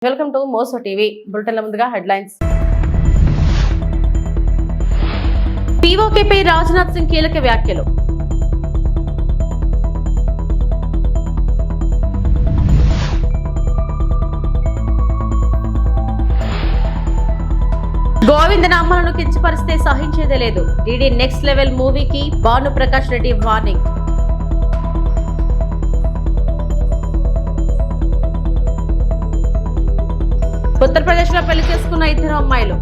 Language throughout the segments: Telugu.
వెల్కమ్ టు మోసో టీవీ బులెటిన్ల ముందుగా హెడ్లైన్స్. పీఓకేపై రాజ్నాథ్ సింగ్ కీలక వ్యాఖ్యలు. గోవింద నామాలను కించపరిస్తే సహించేదే లేదు. డీడీ నెక్స్ట్ లెవెల్ మూవీకి భాను ప్రకాష్ రెడ్డి వార్నింగ్. ఉత్తరప్రదేశ్ లో పెళ్లి చేసుకున్న ఇద్దరు అమ్మాయిలు.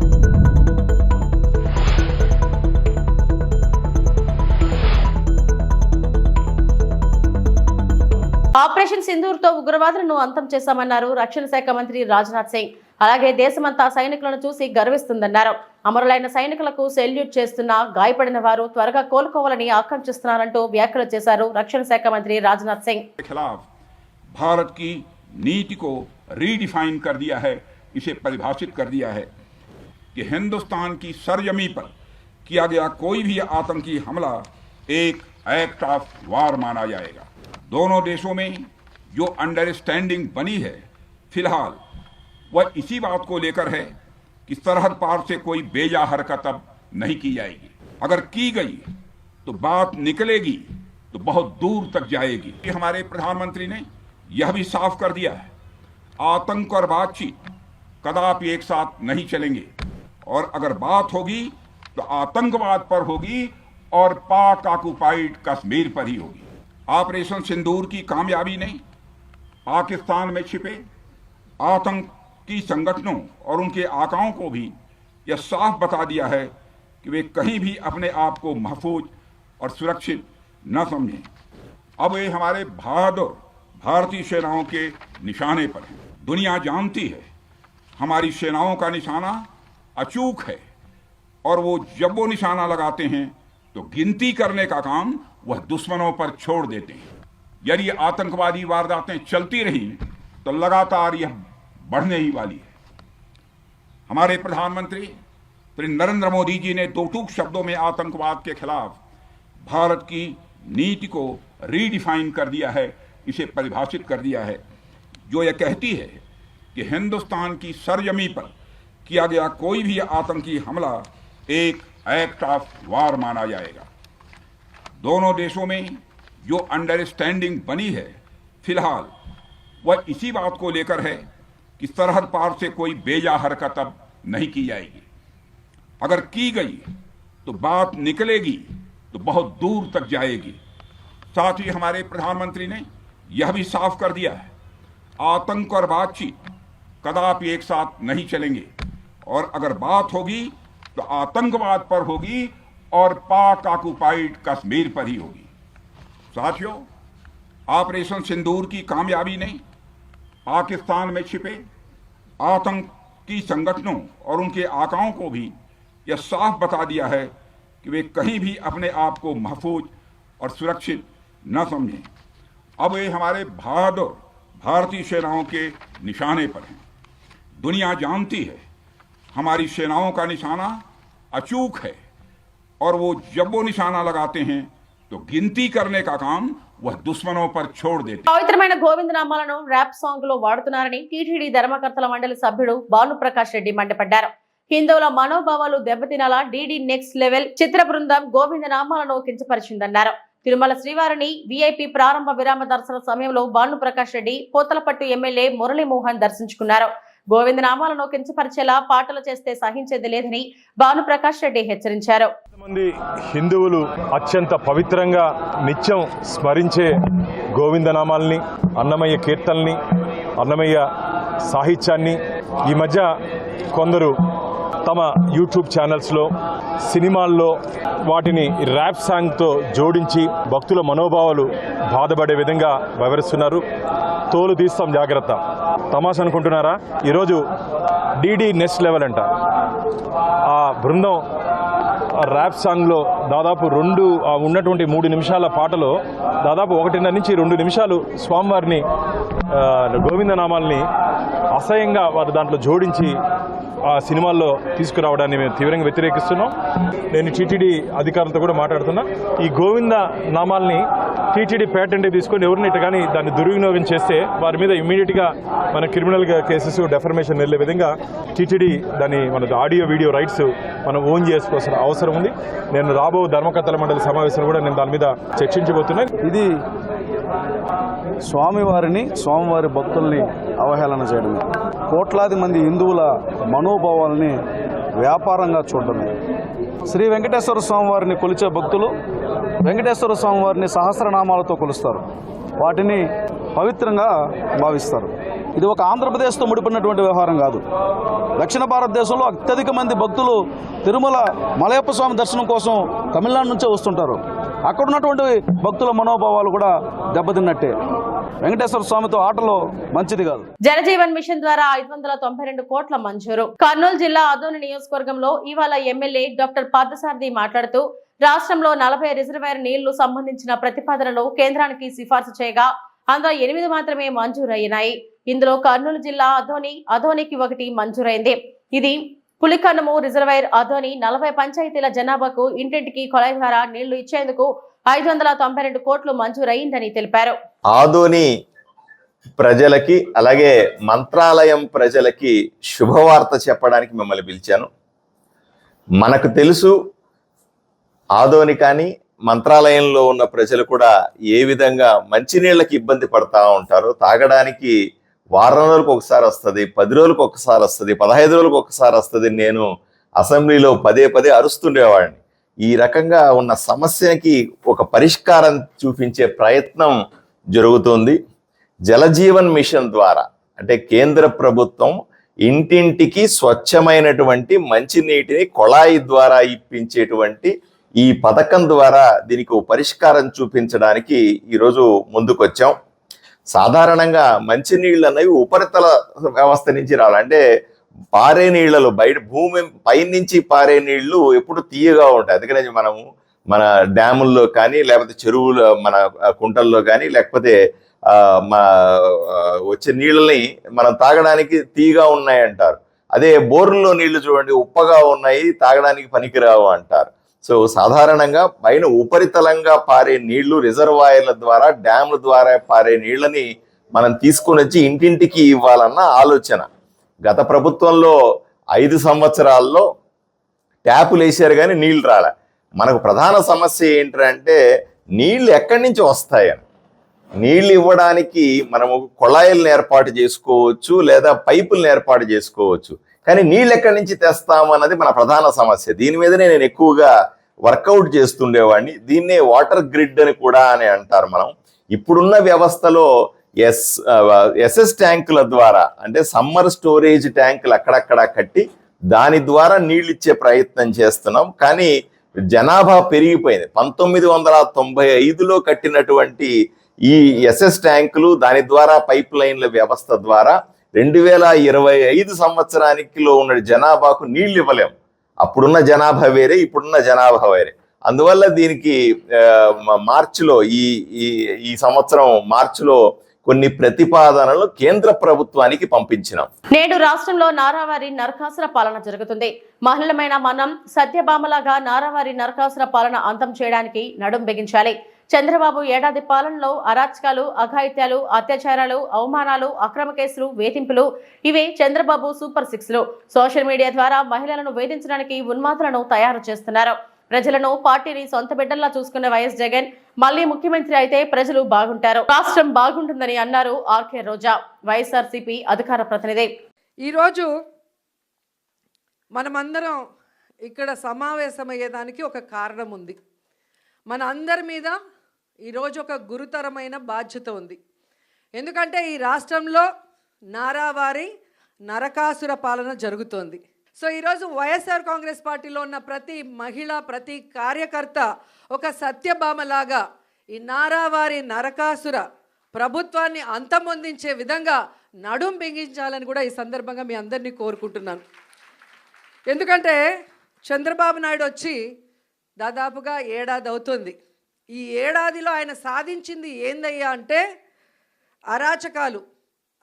ఆపరేషన్ సింధూర్ తో ఉగ్రవాదులను అంతం చేశామన్నారు రక్షణ శాఖ మంత్రి రాజ్నాథ్ సింగ్. అలాగే దేశమంతా సైనికులను చూసి గర్విస్తుందన్నారు. అమరులైన సైనికులకు సెల్యూట్ చేస్తున్న గాయపడిన వారు త్వరగా కోలుకోవాలని ఆకాంక్షిస్తున్నారంటూ వ్యాఖ్యలు చేశారు రక్షణ శాఖ మంత్రి రాజ్నాథ్ సింగ్. भारत की नीति को रीडिफाइन कर दिया है, इसे परिभाषित कर दिया है कि हिंदुस्तान की सरजमी पर किया गया कोई भी आतंकी हमला एक एक्ट ऑफ वार माना जाएगा। दोनों देशों में जो अंडरस्टैंडिंग बनी है फिलहाल वह इसी बात को लेकर है कि सरहद पार से कोई बेजा हरकत अब नहीं की जाएगी। अगर की गई तो बात निकलेगी तो बहुत दूर तक जाएगी। हमारे प्रधानमंत्री ने यह भी साफ कर दिया है, आतंक और बातचीत कदापि एक साथ नहीं चलेंगे और अगर बात होगी तो आतंकवाद पर होगी और पाक ऑक्युपाइड कश्मीर पर ही होगी। ऑपरेशन सिंदूर की कामयाबी ने पाकिस्तान में छिपे आतंकी संगठनों और उनके आकाओं को भी यह साफ बता दिया है कि वे कहीं भी अपने आप को महफूज और सुरक्षित न समझें। अब वे हमारे बहादुर भारतीय सेनाओं के निशाने पर हैं। दुनिया जानती है हमारी सेनाओं का निशाना अचूक है और वो जब वो निशाना लगाते हैं तो गिनती करने का काम वह दुश्मनों पर छोड़ देते हैं। यदि आतंकवादी वारदातें चलती रही तो लगातार यह बढ़ने ही वाली है। हमारे प्रधानमंत्री श्री नरेंद्र मोदी जी ने दो टूक शब्दों में आतंकवाद के खिलाफ भारत की नीति को रीडिफाइन कर दिया है, इसे परिभाषित कर दिया है, जो यह कहती है कि हिंदुस्तान की सरजमी पर किया गया कोई भी आतंकी हमला एक एक्ट ऑफ वार माना जाएगा। दोनों देशों में जो अंडरस्टैंडिंग बनी है फिलहाल वह इसी बात को लेकर है कि सरहद पार से कोई बेजा हरकत अब नहीं की जाएगी। अगर की गई तो बात निकलेगी तो बहुत दूर तक जाएगी। साथ ही हमारे प्रधानमंत्री ने यह भी साफ कर दिया है, आतंक और बातचीत कदापि एक साथ नहीं चलेंगे और अगर बात होगी तो आतंकवाद पर होगी और पाक ऑक्युपाइड कश्मीर पर ही होगी। साथियों, ऑपरेशन सिंदूर की कामयाबी ने पाकिस्तान में छिपे आतंकी संगठनों और उनके आकाओं को भी यह साफ बता दिया है कि वे कहीं भी अपने आप को महफूज और सुरक्षित न समझें। अब वे हमारे बहादुर भारतीय सेनाओं के निशाने पर हैं। दुनिया जानती है हमारी सेनाओं का निशाना अचूक है और वो जब वो निशाना लगाते हैं तो गिनती करने का काम वह दुश्मनों पर छोड़ देते। పవిత్రమైన గోవింద నామాలను ర్యాప్ సాంగ్ లో వాడుతున్నారని టీటీడీ ధర్మకర్తల మండలి సభ్యుడు భాను ప్రకాష్ రెడ్డి మండిపడ్డారు. హిందువుల మనోభావాలు దెబ్బతినాలా డీడీ నెక్స్ట్ లెవెల్ చిత్ర బృందం గోవింద నామాలను కించపరిచిందన్నారు. తిరుమల శ్రీవారిని వీఐపీ ప్రారంభ విరామ దర్శన సమయంలో భాను ప్రకాష్ రెడ్డి పోతలపట్టు ఎమ్మెల్యే మురళీమోహన్ దర్శించుకున్నారు. గోవింద నామాలను కించపరిచేలా పాటలు చేస్తే సహించేది లేదని భాను ప్రకాష్ రెడ్డి హెచ్చరించారు. మంది హిందువులు అత్యంత పవిత్రంగా నిత్యం స్మరించే గోవిందనామాల్ని, అన్నమయ్య కీర్తనల్ని, అన్నమయ్య సాహిత్యాన్ని ఈ మధ్య కొందరు తమ యూట్యూబ్ ఛానల్స్లో, సినిమాల్లో వాటిని ర్యాప్ సాంగ్తో జోడించి భక్తుల మనోభావాలు బాధపడే విధంగా వివరిస్తున్నారు. తోలు తీస్తాం జాగ్రత్త. తమాషా అనుకుంటున్నారా? ఈరోజు డీడీ నెక్స్ట్ లెవెల్ అంట. ఆ బృందం ర్యాప్ సాంగ్లో దాదాపు ఉన్నటువంటి 3 నిమిషాల పాటలో దాదాపు 1.5 నుంచి 2 నిమిషాలు స్వామివారిని గోవిందనామాల్ని అసహ్యంగా వారు దాంట్లో జోడించి ఆ సినిమాల్లో తీసుకురావడాన్ని మేము తీవ్రంగా వ్యతిరేకిస్తున్నాం. నేను టీటీడీ అధికారులతో కూడా మాట్లాడుతున్నా. ఈ గోవింద నామాల్ని టీటీడీ పేటెంట్ తీసుకొని ఎవరిని కానీ దాన్ని దుర్వినియోగం చేస్తే వారి మీద ఇమ్మీడియట్గా మన క్రిమినల్ కేసెస్ డెఫర్మేషన్ వెళ్ళే విధంగా టీటీడీ దాన్ని మన ఆడియో వీడియో రైట్స్ మనం ఓన్ చేసుకోవాల్సిన అవసరం ఉంది. నేను రాబో ధర్మకర్తల మండలి సమావేశంలో కూడా నేను దాని మీద చర్చించబోతున్నాను. ఇది స్వామివారి భక్తుల్ని అవహేళన చేయడమే, కోట్లాది మంది హిందువుల మనోభావాలని వ్యాపారంగా చూడడమే. శ్రీ వెంకటేశ్వర స్వామివారిని కొలిచే భక్తులు వెంకటేశ్వర స్వామివారిని సహస్రనామాలతో కొలుస్తారు, వాటిని పవిత్రంగా భావిస్తారు. ఇది ఒక ఆంధ్రప్రదేశ్తో ముడిపడినటువంటి వ్యవహారం కాదు. దక్షిణ భారతదేశంలో అత్యధిక మంది భక్తులు తిరుమల మలయప్ప స్వామి దర్శనం కోసం తమిళనాడు నుంచే వస్తుంటారు. అక్కడ ఉన్నటువంటి భక్తుల మనోభావాలు కూడా దెబ్బతిన్నట్టే. వెంకటేశ్వర స్వామితో ఆటలో మంచిది కాదు. జలజీవన్ మిషన్ ద్వారా 592 కోట్ల మంజూరు. కర్నూలు జిల్లా ఆదోని నియోజకవర్గంలో ఇవాళ ఎమ్మెల్యే డాక్టర్ పార్థసారథి మాట్లాడుతూ రాష్ట్రంలో 40 రిజర్వాయర్ నీళ్లు సంబంధించిన ప్రతిపాదనలు కేంద్రానికి సిఫార్సు చేయగా అందులో 8 మాత్రమే మంజూరయ్యాయి. ఇందులో కర్నూలు జిల్లా అదోనికి 1 మంజూరైంది. ఇది పులికన్నము రిజర్వాయర్ అదోని 40 పంచాయతీల జనాభాకు ఇంటింటికి కొలాయి ద్వారా నీళ్లు ఇచ్చేందుకు 592 కోట్లు మంజూరైందని తెలిపారు. ఆదోని ప్రజలకి అలాగే మంత్రాలయం ప్రజలకి శుభవార్త చెప్పడానికి మిమ్మల్ని పిలిచాను. మనకు తెలుసు ఆదోని కానీ మంత్రాలయంలో ఉన్న ప్రజలు కూడా ఏ విధంగా మంచినీళ్ళకి ఇబ్బంది పడతా ఉంటారో. తాగడానికి వారం రోజులకు ఒకసారి వస్తుంది, 10 రోజులకు ఒకసారి వస్తుంది, 15 రోజులకు ఒకసారి వస్తుంది. నేను అసెంబ్లీలో పదే అరుస్తుండేవాడిని. ఈ రకంగా ఉన్న సమస్యకి ఒక పరిష్కారం చూపించే ప్రయత్నం జరుగుతుంది. జలజీవన్ మిషన్ ద్వారా అంటే కేంద్ర ప్రభుత్వం ఇంటింటికి స్వచ్ఛమైనటువంటి మంచినీటిని కొళాయి ద్వారా ఇప్పించేటువంటి ఈ పథకం ద్వారా దీనికి పరిష్కారం చూపించడానికి ఈరోజు ముందుకొచ్చాం. సాధారణంగా మంచినీళ్ళు అనేవి ఉపరితల వ్యవస్థ నుంచి రావాలి. అంటే పారే నీళ్లలో భూమి పైనుంచి పారే నీళ్లు ఎప్పుడు తీయగా ఉంటాయి. అందుకనే మనము మన డ్యాముల్లో కానీ లేకపోతే చెరువుల మన కుంటల్లో కానీ లేకపోతే వచ్చే నీళ్ళని మనం తాగడానికి తీయగా ఉన్నాయి అంటారు. అదే బోర్లలో నీళ్లు చూడండి ఉప్పగా ఉన్నాయి, తాగడానికి పనికిరావు అంటారు. సో సాధారణంగా పైన ఉపరితలంగా పారే నీళ్లు రిజర్వాయర్ల ద్వారా డ్యామ్ల ద్వారా పారే నీళ్ళని మనం తీసుకొని వచ్చి ఇంటింటికి ఇవ్వాలన్న ఆలోచన. గత ప్రభుత్వంలో 5 సంవత్సరాల్లో ట్యాపులు వేసారు కానీ నీళ్లు రాలే. మనకు ప్రధాన సమస్య ఏంటంటే నీళ్లు ఎక్కడి నుంచి వస్తాయని. నీళ్లు ఇవ్వడానికి మనము కొళాయిలను ఏర్పాటు చేసుకోవచ్చు లేదా పైపులను ఏర్పాటు చేసుకోవచ్చు, కానీ నీళ్ళు ఎక్కడి నుంచి తెస్తామన్నది మన ప్రధాన సమస్య. దీని మీదనే నేను ఎక్కువగా వర్కౌట్ చేస్తుండేవాడిని. దీన్నే వాటర్ గ్రిడ్ అని కూడా అంటారు. మనం ఇప్పుడున్న వ్యవస్థలో ఎస్ఎస్ ట్యాంకుల ద్వారా అంటే సమ్మర్ స్టోరేజ్ ట్యాంకులు అక్కడక్కడ కట్టి దాని ద్వారా నీళ్ళు ఇచ్చే ప్రయత్నం చేస్తున్నాం. కానీ జనాభా పెరిగిపోయింది. 1995లో కట్టినటువంటి ఈ ఎస్ఎస్ ట్యాంకులు దాని ద్వారా పైప్ లైన్ల వ్యవస్థ ద్వారా 2025 సంవత్సరానికిలో ఉన్న జనాభాకు నీళ్లు ఇవ్వలేం. అప్పుడున్న జనాభా వేరే, ఇప్పుడున్న జనాభా వేరే. అందువల్ల దీనికి మార్చిలో ఈ సంవత్సరం మార్చిలో కొన్ని ప్రతిపాదనలు కేంద్ర ప్రభుత్వానికి పంపించినాం. నేడు రాష్ట్రంలో నారావారి నరకాసుర పాలన జరుగుతుంది. మహిళమైన మనం సత్యభామలాగా నారావారి నరకాసుర పాలన అంతం చేయడానికి నడుం బిగించాలి. చంద్రబాబు ఏడాది పాలనలో అరాచకాలు, అఘాయిత్యాలు, అత్యాచారాలు, అవమానాలు, అక్రమ కేసులు, వేధింపులు ఇవే చంద్రబాబు సూపర్ 6లు. సోషల్ మీడియా ద్వారా మహిళలను వేధించడానికి ఉన్మాదులను తయారు చేస్తున్నారు. ప్రజలను పార్టీని సొంత బిడ్డల్లా చూసుకున్న వైఎస్ జగన్ మళ్లీ ముఖ్యమంత్రి అయితే ప్రజలు బాగుంటారు, రాష్ట్రం బాగుంటుందని అన్నారు ఆర్కే రోజా, వైఎస్ఆర్సీపీ అధికార ప్రతినిధి. ఈరోజు మనమందరం ఇక్కడ సమావేశమయ్యేదానికి ఒక కారణం ఉంది. మన అందరి మీద ఈరోజు ఒక గురుతరమైన బాధ్యత ఉంది. ఎందుకంటే ఈ రాష్ట్రంలో నారావారి నరకాసుర పాలన జరుగుతోంది. సో ఈరోజు వైఎస్ఆర్ కాంగ్రెస్ పార్టీలో ఉన్న ప్రతి మహిళ, ప్రతి కార్యకర్త ఒక సత్యభామలాగా ఈ నారావారి నరకాసుర ప్రభుత్వాన్ని అంతమొందించే విధంగా నడుం బిగించాలని కూడా ఈ సందర్భంగా మీ అందరినీ కోరుకుంటున్నాను. ఎందుకంటే చంద్రబాబు నాయుడు వచ్చి దాదాపుగా ఏడాది అవుతుంది. ఈ ఏడాదిలో ఆయన సాధించింది ఏందయ్యా అంటే అరాచకాలు,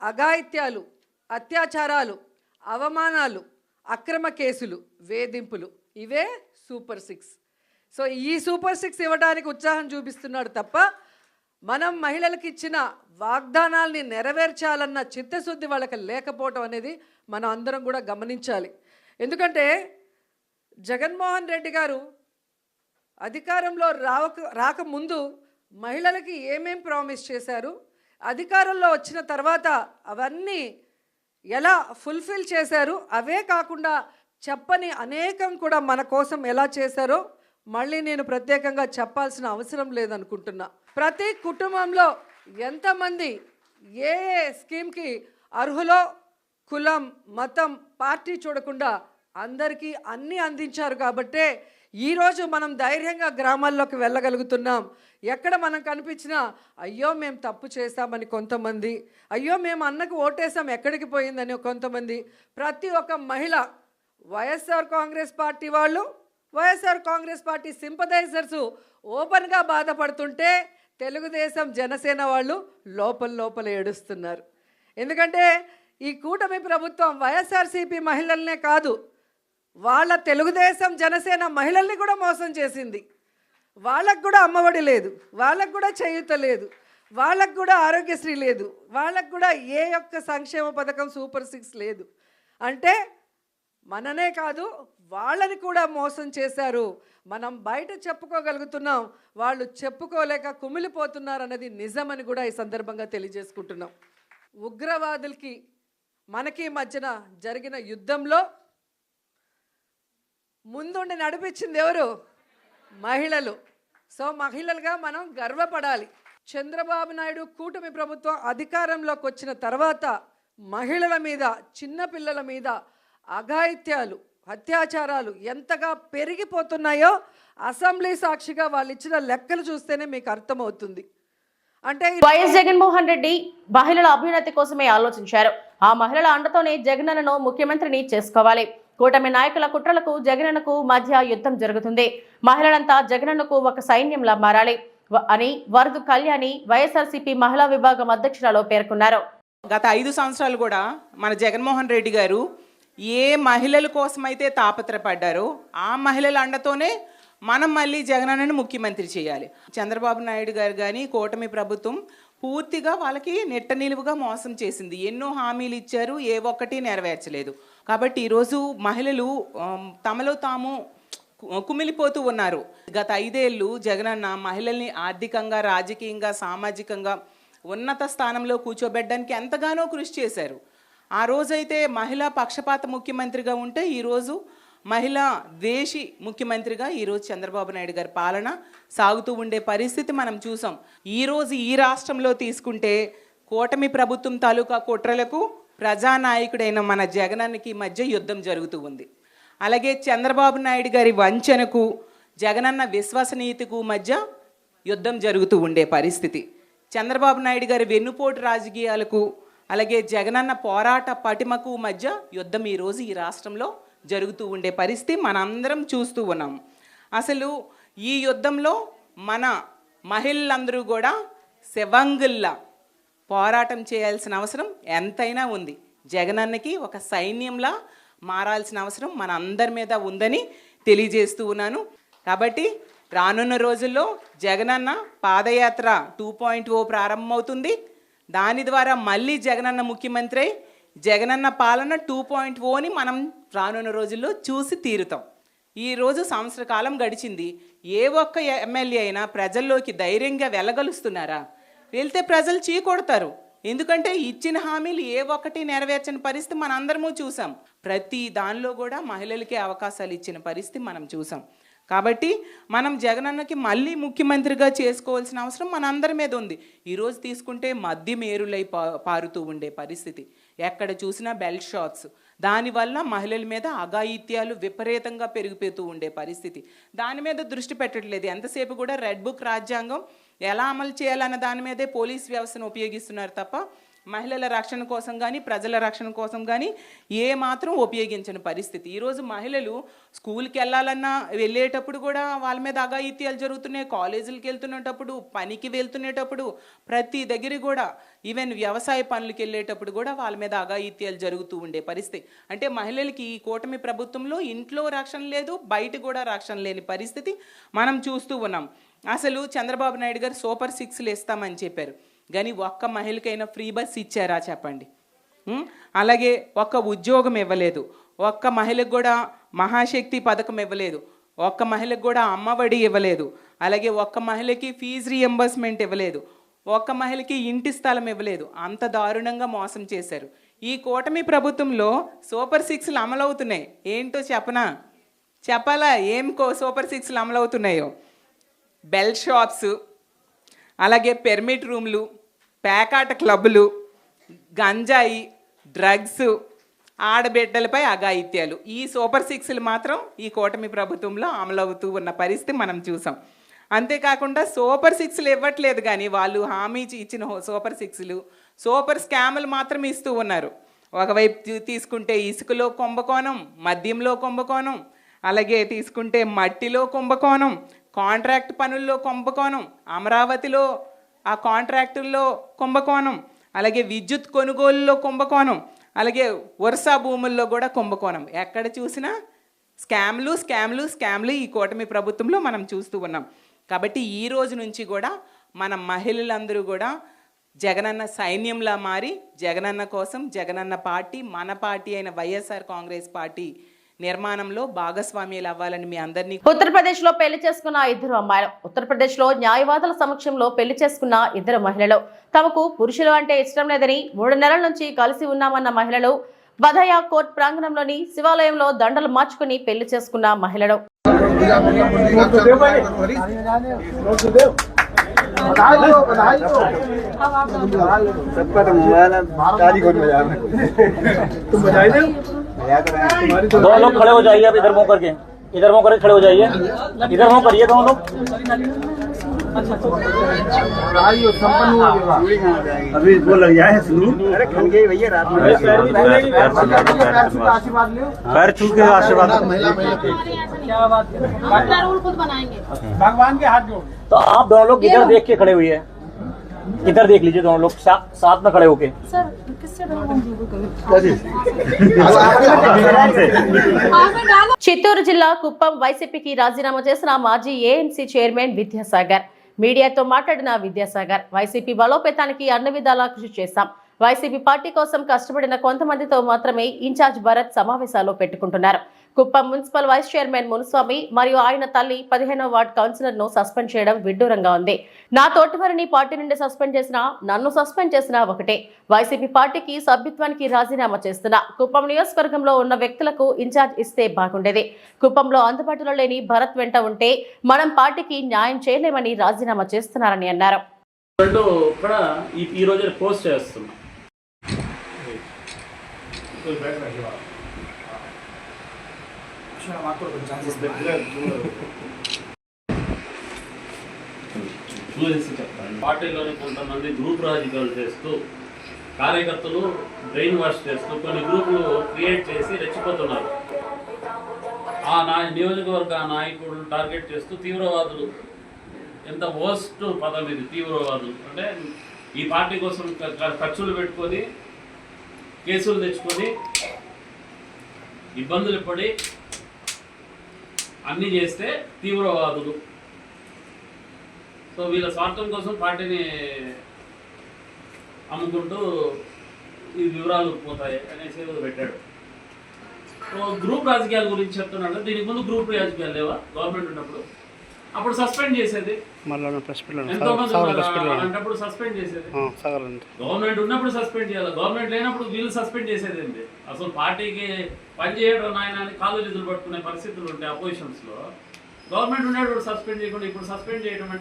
అఘాయిత్యాలు, అత్యాచారాలు, అవమానాలు, అక్రమ కేసులు, వేధింపులు, ఇవే సూపర్ 6. సో ఈ సూపర్ 6 ఇవ్వడానికి ఉత్సాహం చూపిస్తున్నాడు తప్ప మనం మహిళలకు ఇచ్చిన వాగ్దానాల్ని నెరవేర్చాలన్న చిత్తశుద్ధి వాళ్ళకి లేకపోవటం అనేది మనం అందరం కూడా గమనించాలి. ఎందుకంటే జగన్మోహన్ రెడ్డి గారు అధికారంలో రాకముందు మహిళలకి ఏమేం ప్రామిస్ చేశారు, అధికారంలో వచ్చిన తర్వాత అవన్నీ ఎలా ఫుల్ఫిల్ చేశారు, అవే కాకుండా చెప్పని అనేకం కూడా మన కోసం ఎలా చేశారో మళ్ళీ నేను ప్రత్యేకంగా చెప్పాల్సిన అవసరం లేదనుకుంటున్నా. ప్రతి కుటుంబంలో ఎంతమంది ఏ స్కీమ్కి అర్హులో కులం, మతం, పార్టీ చూడకుండా అందరికీ అన్నీ అందించారు కాబట్టే ఈరోజు మనం ధైర్యంగా గ్రామాల్లోకి వెళ్ళగలుగుతున్నాం. ఎక్కడ మనం కనిపించినా అయ్యో మేము తప్పు చేశామని కొంతమంది, అయ్యో మేము అన్నకు ఓటేసాం ఎక్కడికి పోయిందని కొంతమంది, ప్రతి ఒక్క మహిళ వైఎస్ఆర్ కాంగ్రెస్ పార్టీ వాళ్ళు, వైఎస్ఆర్ కాంగ్రెస్ పార్టీ సింపథైజర్స్ ఓపెన్గా బాధపడుతుంటే తెలుగుదేశం జనసేన వాళ్ళు లోపల ఏడుస్తున్నారు. ఎందుకంటే ఈ కూటమి ప్రభుత్వం వైఎస్ఆర్సీపీ మహిళలనే కాదు, వాళ్ళ తెలుగుదేశం జనసేన మహిళల్ని కూడా మోసం చేసింది. వాళ్ళకు కూడా అమ్మఒడి లేదు, వాళ్ళకు కూడా చేయూత లేదు, వాళ్ళకు కూడా ఆరోగ్యశ్రీ లేదు, వాళ్ళకు కూడా ఏ ఒక్క సంక్షేమ పథకం సూపర్ 6 లేదు. అంటే మననే కాదు వాళ్ళని కూడా మోసం చేశారు. మనం బయట చెప్పుకోగలుగుతున్నాం, వాళ్ళు చెప్పుకోలేక కుమిలిపోతున్నారు అన్నది నిజమని కూడా ఈ సందర్భంగా తెలియజేసుకుంటున్నాం. ఉగ్రవాదులకి మనకి మధ్యన జరిగిన యుద్ధంలో ముందుండి నడిపించింది ఎవరు? మహిళలు. సో మహిళలుగా మనం గర్వపడాలి. చంద్రబాబు నాయుడు కూటమి ప్రభుత్వం అధికారంలోకి వచ్చిన తర్వాత మహిళల మీద, చిన్నపిల్లల మీద అఘాయిత్యాలు, అత్యాచారాలు ఎంతగా పెరిగిపోతున్నాయో అసెంబ్లీ సాక్షిగా వాళ్ళు ఇచ్చిన లెక్కలు చూస్తేనే మీకు అర్థమవుతుంది. అంటే వైఎస్ జగన్మోహన్ రెడ్డి మహిళల అభ్యున్నతి కోసమే ఆలోచించారు. ఆ మహిళల అండతోనే జగనన్నను ముఖ్యమంత్రిని చేసుకోవాలి. కూటమి నాయకుల కుట్రలకు జగనన్నకు మధ్య యుద్ధం జరుగుతుంది. మహిళలంతా జగనన్నకు ఒక సైన్యంలా మారాలి అని వరదు కళ్యాణి వైఎస్ఆర్సీపీ మహిళా విభాగం అధ్యక్షురాలు పేర్కొన్నారు. గత 5 సంవత్సరాలు కూడా మన జగన్మోహన్ రెడ్డి గారు ఏ మహిళల కోసమైతే తాపత్రపడ్డారో ఆ మహిళల అండతోనే మనం మళ్ళీ జగనన్నను ముఖ్యమంత్రి చేయాలి. చంద్రబాబు నాయుడు గారు కానీ కూటమి ప్రభుత్వం పూర్తిగా వాళ్ళకి నెట్ట నిలువుగా మోసం చేసింది. ఎన్నో హామీలు ఇచ్చారు, ఏ ఒక్కటి నెరవేర్చలేదు. కాబట్టి ఈరోజు మహిళలు తమలో తాము కుమిలిపోతూ ఉన్నారు. గత 5 ఏళ్ళు జగనన్న మహిళల్ని ఆర్థికంగా, రాజకీయంగా, సామాజికంగా ఉన్నత స్థానంలో కూర్చోబెట్టడానికి ఎంతగానో కృషి చేశారు. ఆ రోజైతే మహిళా పక్షపాత ముఖ్యమంత్రిగా ఉంటే ఈరోజు మహిళా ద్వేషి ముఖ్యమంత్రిగా ఈరోజు చంద్రబాబు నాయుడు గారి పాలన సాగుతూ ఉండే పరిస్థితి మనం చూసాం. ఈరోజు ఈ రాష్ట్రంలో తీసుకుంటే కూటమి ప్రభుత్వం తాలూకా కుట్రలకు ప్రజానాయకుడైన మన జగనన్నకి మధ్య యుద్ధం జరుగుతూ ఉంది. అలాగే చంద్రబాబు నాయుడు గారి వంచనకు, జగనన్న విశ్వసనీయతకు మధ్య యుద్ధం జరుగుతూ ఉండే పరిస్థితి. చంద్రబాబు నాయుడు గారి వెన్నుపోటు రాజకీయాలకు, అలాగే జగనన్న పోరాట పటిమకు మధ్య యుద్ధం ఈరోజు ఈ రాష్ట్రంలో జరుగుతూ ఉండే పరిస్థితి మనందరం చూస్తూ ఉన్నాం. అసలు ఈ యుద్ధంలో మన మహిళలందరూ కూడా శవంగుల్లా పోరాటం చేయాల్సిన అవసరం ఎంతైనా ఉంది. జగనన్నకి ఒక సైన్యంలా మారాల్సిన అవసరం మన అందరి మీద ఉందని తెలియజేస్తూ ఉన్నాను. కాబట్టి రానున్న రోజుల్లో జగనన్న పాదయాత్ర 2.0 ప్రారంభమవుతుంది. దాని ద్వారా మళ్ళీ జగనన్న ముఖ్యమంత్రి, జగనన్న పాలన 2.0ని మనం రానున్న రోజుల్లో చూసి తీరుతాం. ఈరోజు సంవత్సర కాలం గడిచింది. ఏ ఒక్క ఎమ్మెల్యే అయినా ప్రజల్లోకి ధైర్యంగా వెళ్ళగలుస్తున్నారా? వెళ్తే ప్రజలు చీకొడతారు. ఎందుకంటే ఇచ్చిన హామీలు ఏ ఒక్కటి నెరవేర్చని పరిస్థితి మన అందరము చూసాం. ప్రతి దానిలో కూడా మహిళలకే అవకాశాలు ఇచ్చిన పరిస్థితి మనం చూసాం. కాబట్టి మనం జగనన్నకి మళ్ళీ ముఖ్యమంత్రిగా చేసుకోవాల్సిన అవసరం మన అందరి మీద ఉంది. ఈరోజు తీసుకుంటే మద్యం ఏరులై పారుతూ ఉండే పరిస్థితి, ఎక్కడ చూసినా బెల్ట్ షాప్స్, దానివల్ల మహిళల మీద అఘాయిత్యాలు విపరీతంగా పెరిగిపోతూ ఉండే పరిస్థితి. దాని మీద దృష్టి పెట్టట్లేదు. ఎంతసేపు కూడా రెడ్ బుక్ రాజ్యాంగం ఎలా అమలు చేయాలన్న దాని మీదే పోలీస్ వ్యవస్థను ఉపయోగిస్తున్నారు తప్ప మహిళల రక్షణ కోసం కానీ ప్రజల రక్షణ కోసం కానీ ఏ మాత్రం ఉపయోగించని పరిస్థితి. ఈరోజు మహిళలు స్కూల్కి వెళ్ళాలన్నా వెళ్ళేటప్పుడు కూడా వాళ్ళ మీద అఘాయిత్యాలు జరుగుతున్నాయి. కాలేజీలకు వెళ్తున్నప్పుడు, పనికి వెళ్తునేటప్పుడు, ప్రతి దగ్గర కూడా ఈవెన్ వ్యవసాయ పనులకు వెళ్ళేటప్పుడు కూడా వాళ్ళ మీద అఘాయిత్యాలు జరుగుతూ ఉండే పరిస్థితి. అంటే మహిళలకి ఈ కూటమి ప్రభుత్వంలో ఇంట్లో రక్షణ లేదు, బయట కూడా రక్షణ లేని పరిస్థితి మనం చూస్తూ ఉన్నాం. అసలు చంద్రబాబు నాయుడు గారు సూపర్ 6లు ఇస్తామని చెప్పారు, కానీ ఒక్క మహిళకైనా ఫ్రీ బస్ ఇచ్చారా చెప్పండి? అలాగే ఒక్క ఉద్యోగం ఇవ్వలేదు, ఒక్క మహిళకు కూడా మహాశక్తి పథకం ఇవ్వలేదు, ఒక్క మహిళకు కూడా అమ్మఒడి ఇవ్వలేదు, అలాగే ఒక్క మహిళకి ఫీజు రీఎంబర్స్మెంట్ ఇవ్వలేదు, ఒక్క మహిళకి ఇంటి స్థలం ఇవ్వలేదు. అంత దారుణంగా మోసం చేశారు. ఈ కూటమి ప్రభుత్వంలో సూపర్ 6లు అమలవుతున్నాయి. ఏంటో చెప్పాలా ఏం సూపర్ 6లు అమలవుతున్నాయో? బెల్ షాప్స్, అలాగే పెర్మిట్ రూమ్లు, పేకాట క్లబ్బులు, గంజాయి, డ్రగ్స్, ఆడబిడ్డలపై అఘాయిత్యాలు, ఈ సూపర్ 6లు మాత్రం ఈ కూటమి ప్రభుత్వంలో అమలవుతూ ఉన్న పరిస్థితి మనం చూసాం. అంతేకాకుండా సూపర్ 6లు ఇవ్వట్లేదు, కానీ వాళ్ళు హామీ ఇచ్చిన సూపర్ 6లు సూపర్ స్కాములు మాత్రం ఇస్తూ ఉన్నారు. ఒకవైపు తీసుకుంటే ఇసుకలో కుంభకోణం, మద్యంలో కుంభకోణం, అలాగే తీసుకుంటే మట్టిలో కుంభకోణం, కాంట్రాక్ట్ పనుల్లో కుంభకోణం, అమరావతిలో ఆ కాంట్రాక్టుల్లో కుంభకోణం, అలాగే విద్యుత్ కొనుగోలులో కుంభకోణం, అలాగే వరుస భూముల్లో కూడా కుంభకోణం. ఎక్కడ చూసినా స్కామ్లు స్కామ్లు స్కామ్లు ఈ కూటమి ప్రభుత్వంలో మనం చూస్తూ ఉన్నాం. కాబట్టి ఈ రోజు నుంచి కూడా మన మహిళలందరూ కూడా జగనన్న సైన్యంలా మారి జగనన్న కోసం, జగనన్న పార్టీ, మన పార్టీ అయిన వైఎస్ఆర్ కాంగ్రెస్ పార్టీ నిర్మాణంలో భాగస్వామ్యాలు అవ్వాలని మీ అందరినీ. ఉత్తరప్రదేశ్ లో పెళ్లి చేసుకున్న 2 అమ్మాయిలు. ఉత్తరప్రదేశ్ లో న్యాయవాదుల సమక్షంలో పెళ్లి చేసుకున్న 2 మహిళలు తమకు పురుషులు అంటే ఇష్టం లేదని 3 నెలల నుంచి కలిసి ఉన్నామన్న మహిళలు. వధయ కోర్టు ప్రాంగణంలోని శివాలయంలో దండలు మార్చుకుని పెళ్లి చేసుకున్న మహిళలు. दोनों लोग खड़े हो जाइए, अब इधर मुंह करके, इधर मुंह करके खड़े हो जाइए, इधर मुंह करिए दोनों लोग। अभी वो लग जाए सुनू, अरे खन गई भैया रात में पैर छू के आशीर्वाद। क्या बात खुद बनाएंगे भगवान के हाथ जोड़। तो आप दोनों लोग इधर देख के खड़े हुए हैं, इधर देख लीजिए दोनों लोग साथ में खड़े होके। చిత్తూరు జిల్లా కుప్పం వైసీపీకి రాజీనామా చేసిన మాజీ ఏఎంసీ చైర్మన్ విద్యాసాగర్. మీడియాతో మాట్లాడిన విద్యాసాగర్, వైసీపీ బలోపేతానికి అన్ని విధాలా కృషి చేశాం. వైసీపీ పార్టీ కోసం కష్టపడిన కొంతమందితో మాత్రమే ఇన్ఛార్జ్ భరత్ సమావేశాలు పెట్టుకుంటున్నారు. Kuppam municipal vice chairman Muniswamy మరియు ఆయన తల్లి 15వ వార్డు కౌన్సిలర్ ను సస్పెండ్ చేయడం విడ్డూరంగా ఉంది. నా తోటివారిని పార్టీ నుండి సస్పెండ్ చేసినా, నన్ను సస్పెండ్ చేసినా ఒకటే. వైసీపీ పార్టీకి సభ్యత్వానికి రాజీనామా చేస్తున్నా. కుప్పం నియోజకవర్గంలో ఉన్న వ్యక్తులకు ఇన్ఛార్జ్ ఇస్తే బాగుండేది. కుప్పంలో అందుబాటులో లేని భరత్ వెంట ఉంటే మనం పార్టీకి న్యాయం చేయలేమని రాజీనామా చేస్తున్నారని అన్నారు. పార్టీలోని కొంతమంది గ్రూప్ రాజకీయాలు చేస్తూ, కార్యకర్తలు బ్రెయిన్ వాష్ చేస్తూ కొన్ని గ్రూపులు క్రియేట్ చేసి రెచ్చిపోతున్నారు. ఆ నియోజకవర్గ నాయకుడు టార్గెట్ చేస్తూ తీవ్రవాదులు, ఎంత వర్స్ట్ పదం ఇది తీవ్రవాదులు అంటే, ఈ పార్టీ కోసం ఖర్చులు పెట్టుకొని కేసులు తెచ్చుకొని ఇబ్బందులు పడి అన్నీ చేస్తే తీవ్రవాదులు. సో వీళ్ళ స్వార్థం కోసం పార్టీని అమ్ముకుంటూ ఈ వివరాలు పోతాయి అనేసి పెట్టాడు. సో గ్రూప్ రాజకీయాల గురించి చెప్తున్నాడు. దీనికి ముందు గ్రూప్ రాజకీయాలు లేవా గవర్నమెంట్ ఉన్నప్పుడు? అప్పుడు సస్పెండ్ చేసేది, ఎంతో మంది అలాంటప్పుడు సస్పెండ్ చేసేది. గవర్నమెంట్ ఉన్నప్పుడు సస్పెండ్ చేయాలి, గవర్నమెంట్ లేనప్పుడు వీళ్ళు సస్పెండ్ చేసేది ఏంటి? అసలు పార్టీకి పనిచేయడం నాయన అని కాళ్ళు చేతులు పట్టుకునే పరిస్థితులు ఉంటాయి అపోజిషన్స్లో. గవర్నమెంట్ ఉన్నప్పుడు సస్పెండ్ చేయకుండా ఇప్పుడు సస్పెండ్ చేయడం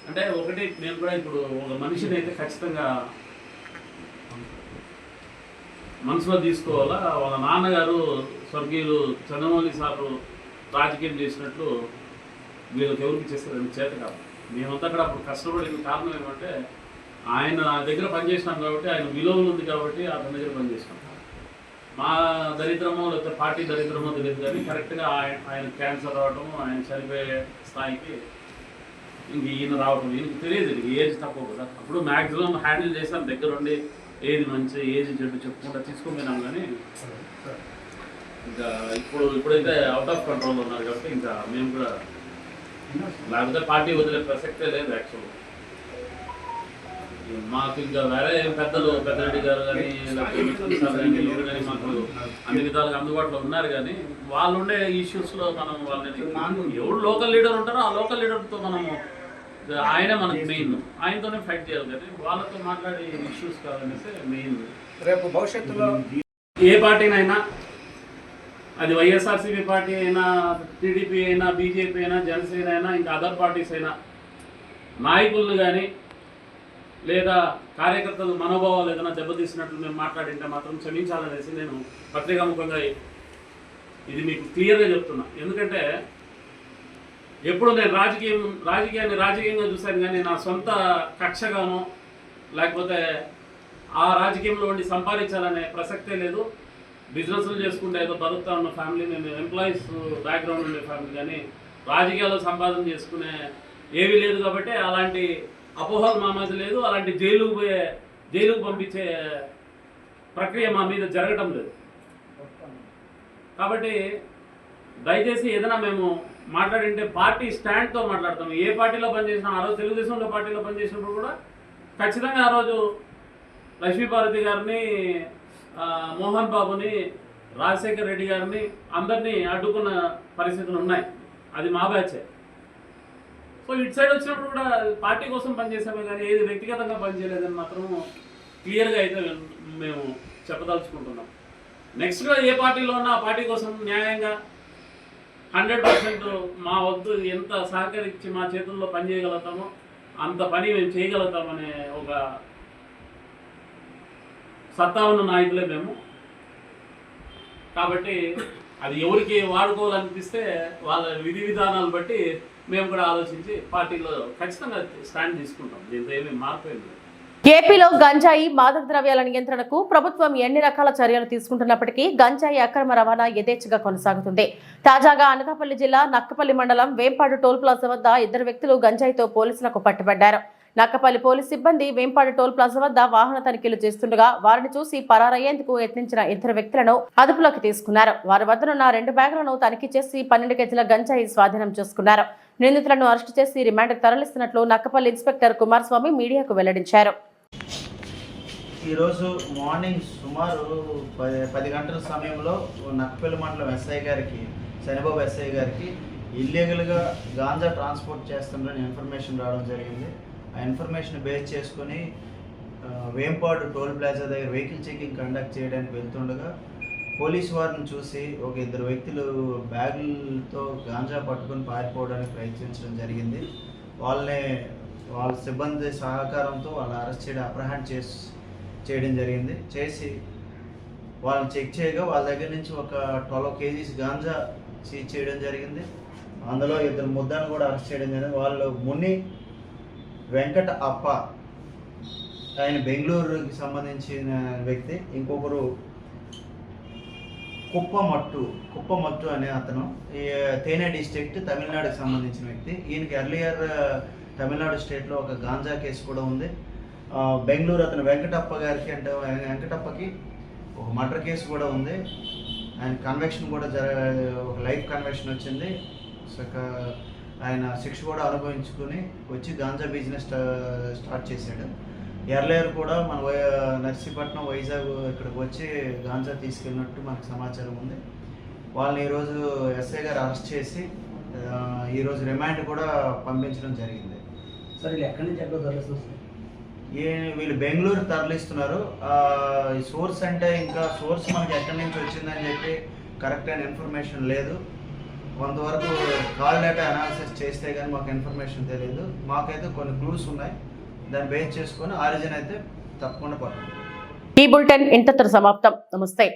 అంటే ఒకటి, నేను కూడా ఇప్పుడు ఒక మనిషిని అయితే ఖచ్చితంగా మనసులో తీసుకోవాలా. వాళ్ళ నాన్నగారు స్వర్గీయులు చంద్రమౌళి సారు రాజకీయం చేసినట్లు వీళ్ళకి ఎవరికి చేస్తారని చేత కాదు. మేమంతా అక్కడ అప్పుడు కష్టపడిన కారణం ఏమంటే, ఆయన దగ్గర పనిచేసినాం కాబట్టి, ఆయన విలువలు ఉంది కాబట్టి అతని దగ్గర పనిచేసినాం. మా దరిద్రమో లేకపోతే పార్టీ దరిద్రమో తెలియదు కానీ కరెక్ట్గా ఆయన క్యాన్సర్ రావటము, ఆయన చనిపోయే స్థాయికి ఇంక ఈయన రావటం, ఈయనకి తెలియదు ఏజ్ తక్కువ కదా. అప్పుడు మ్యాక్సిమం హ్యాండిల్ చేసాం, దగ్గర ఉండి ఏది మంచి ఏది చెడ్డు చెప్పుకుంటా తీసుకుపోయినాం. కానీ ఇంకా ఇప్పుడైతే అవుట్ ఆఫ్ కంట్రోల్ ఉన్నారు కాబట్టి ఇంకా మేము కూడా, లేకపోతే పార్టీ వదిలే ప్రసక్తే లేదు యాక్చువల్గా. మాకు ఇంకా వేరే పెద్దలు, పెద్దరెడ్డి గారు కానీ ఎవరు కానీ మాకు అన్ని విధాలుగా అందుబాటులో ఉన్నారు. కానీ వాళ్ళు ఉండే ఇష్యూస్లో మనం వాళ్ళని, ఎవరు లోకల్ లీడర్ ఉంటారో ఆ లోకల్ లీడర్తో మనము, ఆయనే మనకు మెయిన్, ఆయనతోనే ఫైట్ చేయాలి. కానీ వాళ్ళతో మాట్లాడే ఇష్యూస్ కాదనేసి మెయిన్. రేపు భవిష్యత్తులో ఏ పార్టీనైనా, అది వైఎస్ఆర్సీపీ పార్టీ అయినా, టీడీపీ అయినా, బీజేపీ అయినా, జనసేన అయినా, ఇంకా అదర్ పార్టీస్ అయినా, నాయకులను కానీ లేదా కార్యకర్తలు మనోభావాలు ఏదైనా దెబ్బతీసినట్లు మేము మాట్లాడింటే మాత్రం క్షమించాలనేసి నేను పత్రికాముఖంగా ఇది మీకు క్లియర్గా చెప్తున్నా. ఎందుకంటే ఎప్పుడు నేను రాజకీయాన్ని రాజకీయంగా చూశాను కానీ నా సొంత కక్షగానో లేకపోతే ఆ రాజకీయంలో ఉండి సంపాదించాలనే ప్రసక్తే లేదు. బిజినెస్లు చేసుకుంటే ఏదో బతుకుతా ఉన్న ఫ్యామిలీ, మేము ఎంప్లాయీస్ బ్యాక్గ్రౌండ్ ఉండే ఫ్యామిలీ. కానీ రాజకీయాల్లో సంపాదన చేసుకునే ఏమీ లేదు కాబట్టి అలాంటి అపోహలు మా మధ్య లేదు. అలాంటి జైలుకు పంపించే ప్రక్రియ మా మీద జరగటం లేదు. కాబట్టి దయచేసి ఏదైనా మేము మాట్లాడింటే పార్టీ స్టాండ్తో మాట్లాడతాము. ఏ పార్టీలో పనిచేసినా, ఆ రోజు తెలుగుదేశంలో పార్టీలో పనిచేసినప్పుడు కూడా ఖచ్చితంగా ఆ రోజు లక్ష్మీపార్వతి గారిని, మోహన్ బాబుని, రాజశేఖర్ రెడ్డి గారిని అందరినీ అడ్డుకున్న పరిస్థితులు ఉన్నాయి. అది మా బ్యాచే. సో ఇటు సైడ్ వచ్చినప్పుడు కూడా పార్టీ కోసం పనిచేసామే కానీ ఏది వ్యక్తిగతంగా పనిచేయలేదని మాత్రము క్లియర్గా అయితే మేము చెప్పదలుచుకుంటున్నాం. నెక్స్ట్గా ఏ పార్టీలో ఉన్నా ఆ పార్టీ కోసం న్యాయంగా 100% మా వద్దు ఎంత సహకరించి మా చేతుల్లో పని చేయగలుగుతామో అంత పని మేము చేయగలుగుతామనే ఒక సత్తా ఉన్న నాయకులే మేము. కాబట్టి అది ఎవరికి వాడుకోవాలనిపిస్తే వాళ్ళ విధి విధానాలు బట్టి మేము కూడా ఆలోచించి పార్టీలో ఖచ్చితంగా స్టాండ్ తీసుకుంటాం. దీంతో ఏమీ మార్పు ఏమి లేదు. ఏపీలో గంజాయి, మాదక ద్రవ్యాల నియంత్రణకు ప్రభుత్వం ఎన్ని రకాల చర్యలు తీసుకుంటున్నప్పటికీ గంజాయి అక్రమ రవాణా యథేచ్ఛగా కొనసాగుతుంది. తాజాగా అనకాపల్లి జిల్లా నక్కపల్లి మండలం వేంపాడు టోల్ ప్లాజా వద్ద 2 వ్యక్తులు గంజాయితో పోలీసులకు పట్టుబడ్డారు. నక్కపల్లి పోలీసు సిబ్బంది వేంపాడు టోల్ ప్లాజా వద్ద వాహన తనిఖీలు చేస్తుండగా వారిని చూసి పరారయ్యేందుకు యత్నించిన 2 వ్యక్తులను అదుపులోకి తీసుకున్నారు. వారి వద్దనున్న 2 బ్యాగులను తనిఖీ చేసి 12 కేజీల గంజాయి స్వాధీనం చేసుకున్నారు. నిందితులను అరెస్టు చేసి రిమాండ్కు తరలిస్తున్నట్లు నక్కపల్లి ఇన్స్పెక్టర్ కుమారస్వామి మీడియాకు వెల్లడించారు. ఈరోజు మార్నింగ్ సుమారు 10 గంటల సమయంలో నక్కపల్లి మండలం ఎస్ఐ గారికి, శనిబాబు ఎస్ఐ గారికి ఇల్లీగల్గా గాంజా ట్రాన్స్పోర్ట్ చేస్తుందని ఇన్ఫర్మేషన్ రావడం జరిగింది. ఆ ఇన్ఫర్మేషన్ బేస్ చేసుకొని వేంపాడు టోల్ ప్లాజా దగ్గర వెహికల్ చెకింగ్ కండక్ట్ చేయడానికి వెళ్తుండగా పోలీసు వారిని చూసి ఒక 2 వ్యక్తులు బ్యాగులతో గాంజా పట్టుకొని పారిపోవడానికి ప్రయత్నించడం జరిగింది. వాళ్ళ సిబ్బంది సహకారంతో వాళ్ళని అరెస్ట్ చేయడం, అప్రహెండ్ చేయడం జరిగింది. చేసి వాళ్ళని చెక్ చేయగా వాళ్ళ దగ్గర నుంచి ఒక 12 కేజీస్ గాంజా సీజ్ చేయడం జరిగింది. అందులో 2 ముద్దాను కూడా అరెస్ట్ చేయడం జరిగింది. వాళ్ళు ముని వెంకట అప్ప, ఆయన బెంగళూరుకి సంబంధించిన వ్యక్తి. ఇంకొకరు కుప్పమట్టు అనే అతను తేనె డిస్ట్రిక్ట్, తమిళనాడుకి సంబంధించిన వ్యక్తి. ఈయనకి ఎర్లియర్ తమిళనాడు స్టేట్లో ఒక గాంజా కేసు కూడా ఉంది. బెంగళూరు అతను వెంకటప్పకి ఒక మర్డర్ కేసు కూడా ఉంది. ఆయన కన్వెక్షన్ కూడా ఒక లైఫ్ కన్వెక్షన్ వచ్చింది. ఆయన శిక్ష కూడా అనుభవించుకుని వచ్చి గాంజా బిజినెస్ స్టార్ట్ చేశాడు. ఎర్లియర్ కూడా మన నర్సీపట్నం, వైజాగ్ ఇక్కడికి వచ్చి గాంజా తీసుకెళ్ళినట్టు మనకు సమాచారం ఉంది. వాళ్ళని ఈరోజు ఎస్ఐ గారు అరెస్ట్ చేసి ఈరోజు రిమాండ్ కూడా పంపించడం జరిగింది. సార్ ఎక్కడి నుంచి ఎక్కడ తరలిస్తున్నారు? వీళ్ళు బెంగళూరు తరలిస్తున్నారు. ఈ సోర్స్ అంటే ఇంకా సోర్స్ మనకి ఎక్కడి నుంచి వచ్చిందని చెప్పి కరెక్ట్ అయిన ఇన్ఫర్మేషన్ లేదు. కొంతవరకు కాల్ డేటా అనాలిసిస్ చేస్తే కానీ మాకు ఇన్ఫర్మేషన్ తెలియదు. మాకైతే కొన్ని క్లూస్ ఉన్నాయి, దాన్ని బేస్ చేసుకొని ఆరిజిన్ అయితే తప్పకుండా పడుతుంది. ఈ బులెటిన్ ఇంతటితో సమాప్తం. నమస్తే.